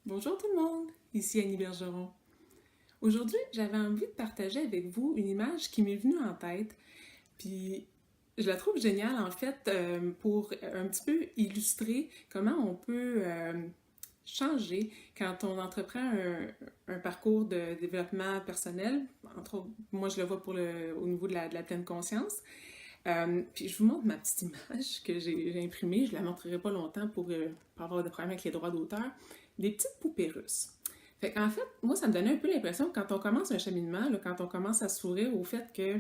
Bonjour tout le monde, ici Annie Bergeron. Aujourd'hui, j'avais envie de partager avec vous une image qui m'est venue en tête, puis je la trouve géniale en fait pour un petit peu illustrer comment on peut changer quand on entreprend un parcours de développement personnel. Entre autres, moi je le vois au niveau de la pleine conscience. Puis je vous montre ma petite image que j'ai imprimée. Je la montrerai pas longtemps pour pas avoir de problème avec les droits d'auteur. Des petites poupées russes. Fait qu'en fait, moi, ça me donnait un peu l'impression que quand on commence un cheminement, là, quand on commence à s'ouvrir au fait que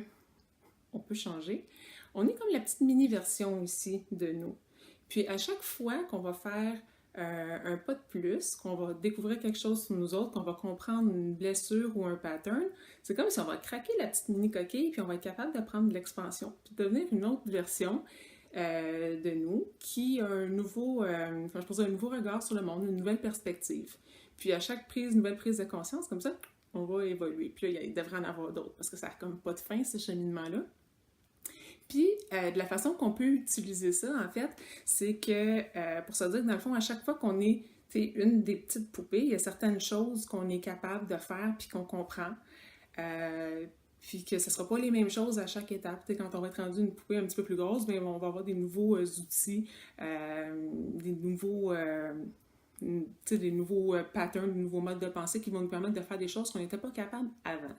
on peut changer, on est comme la petite mini-version ici de nous. Puis à chaque fois qu'on va faire un pas de plus, qu'on va découvrir quelque chose sur nous autres, qu'on va comprendre une blessure ou un pattern, c'est comme si on va craquer la petite mini-coquille, puis on va être capable de prendre de l'expansion, puis de devenir une autre version de nous qui a un nouveau, enfin, je pense un nouveau regard sur le monde, une nouvelle perspective. Puis à chaque nouvelle prise de conscience, comme ça, on va évoluer. Puis là, il devrait en avoir d'autres, parce que ça n'a comme pas de fin, ce cheminement-là. Puis, de la façon qu'on peut utiliser ça, en fait, c'est que, pour se dire que dans le fond, à chaque fois qu'on est une des petites poupées, il y a certaines choses qu'on est capable de faire puis qu'on comprend. Puis que ce ne sera pas les mêmes choses à chaque étape. T'sais, quand on va être rendu une poupée un petit peu plus grosse, bien, on va avoir des nouveaux outils, des nouveaux, des nouveaux patterns, des nouveaux modes de pensée qui vont nous permettre de faire des choses qu'on n'était pas capable avant.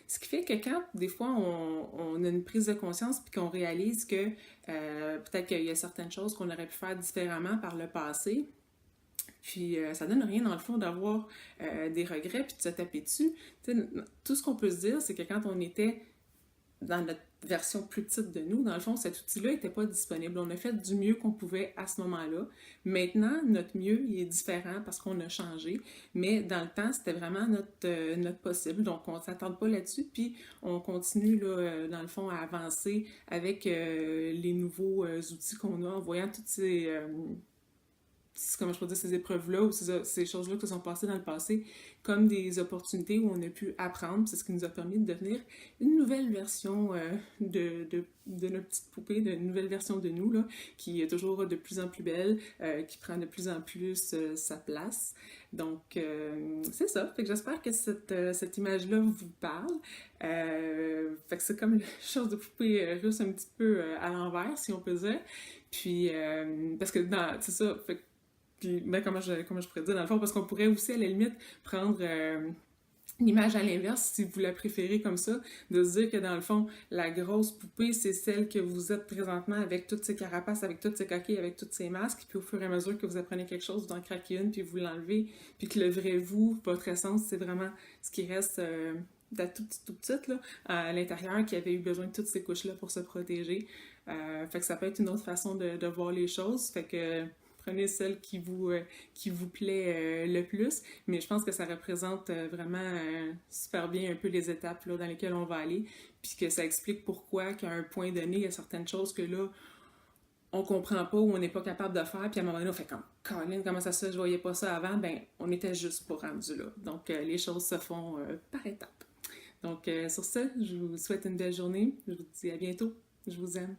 Ce qui fait que quand, des fois, on a une prise de conscience puis qu'on réalise que peut-être qu'il y a certaines choses qu'on aurait pu faire différemment par le passé, puis ça donne rien dans le fond d'avoir des regrets puis de se taper dessus. T'sais, tout ce qu'on peut se dire, c'est que quand on était dans notre version plus petite de nous, dans le fond, cet outil-là n'était pas disponible. On a fait du mieux qu'on pouvait à ce moment-là. Maintenant, notre mieux, il est différent parce qu'on a changé. Mais dans le temps, c'était vraiment notre possible. Donc, on ne s'attarde pas là-dessus. Puis, on continue, là, dans le fond, à avancer avec les nouveaux outils qu'on a en voyant toutes comment je peux dire, ces épreuves-là ou ces choses-là qui se sont passées dans le passé comme des opportunités où on a pu apprendre. C'est ce qui nous a permis de devenir une nouvelle version de notre petite poupée, de une nouvelle version de nous, là, qui est toujours de plus en plus belle, qui prend de plus en plus sa place. Donc, c'est ça. Fait que j'espère que cette image-là vous parle. Fait que c'est comme le chose de poupée russe un petit peu à l'envers, si on peut dire. Puis, parce que c'est ça, fait puis, ben, comment je pourrais dire, dans le fond, parce qu'on pourrait aussi, à la limite, prendre l'image à l'inverse, si vous la préférez comme ça, de se dire que, dans le fond, la grosse poupée, c'est celle que vous êtes présentement avec toutes ces carapaces, avec toutes ces coquilles, avec tous ces masques, puis au fur et à mesure que vous apprenez quelque chose, vous en craquez une, puis vous l'enlevez, puis que le vrai vous, votre essence, c'est vraiment ce qui reste de la tout petite, là, à l'intérieur, qui avait eu besoin de toutes ces couches-là pour se protéger. Fait que ça peut être une autre façon de voir les choses, fait que prenez celle qui vous plaît le plus, mais je pense que ça représente vraiment super bien un peu les étapes là, dans lesquelles on va aller, puis que ça explique pourquoi qu'à un point donné, il y a certaines choses que là, on comprend pas ou on n'est pas capable de faire, puis à un moment donné, on fait comme Colin, comment ça se fait, je voyais pas ça avant, ben on était juste pas rendu là. Donc les choses se font par étapes. Donc sur ce, je vous souhaite une belle journée, je vous dis à bientôt, je vous aime.